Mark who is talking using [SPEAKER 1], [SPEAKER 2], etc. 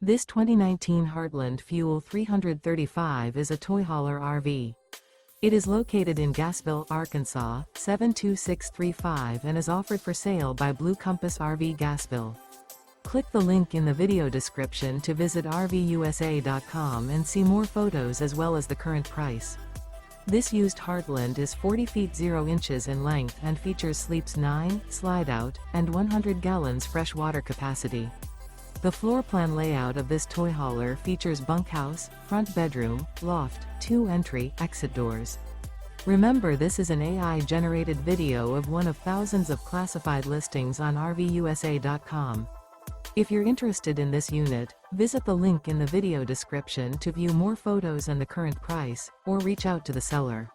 [SPEAKER 1] This 2019 Heartland Fuel 335 is a toy hauler RV. It is located in Gassville, Arkansas, 72635 and is offered for sale by Blue Compass RV Gassville. Click the link in the video description to visit RVUSA.com and see more photos as well as the current price. This used Heartland is 40 feet 0 inches in length and features sleeps 9, Slideout, and 100 gallons fresh water capacity. The floor plan layout of this toy hauler features bunkhouse, front bedroom, loft, 2 entry, exit doors. Remember, this is an AI-generated video of one of thousands of classified listings on RVUSA.com. If you're interested in this unit, visit the link in the video description to view more photos and the current price, or reach out to the seller.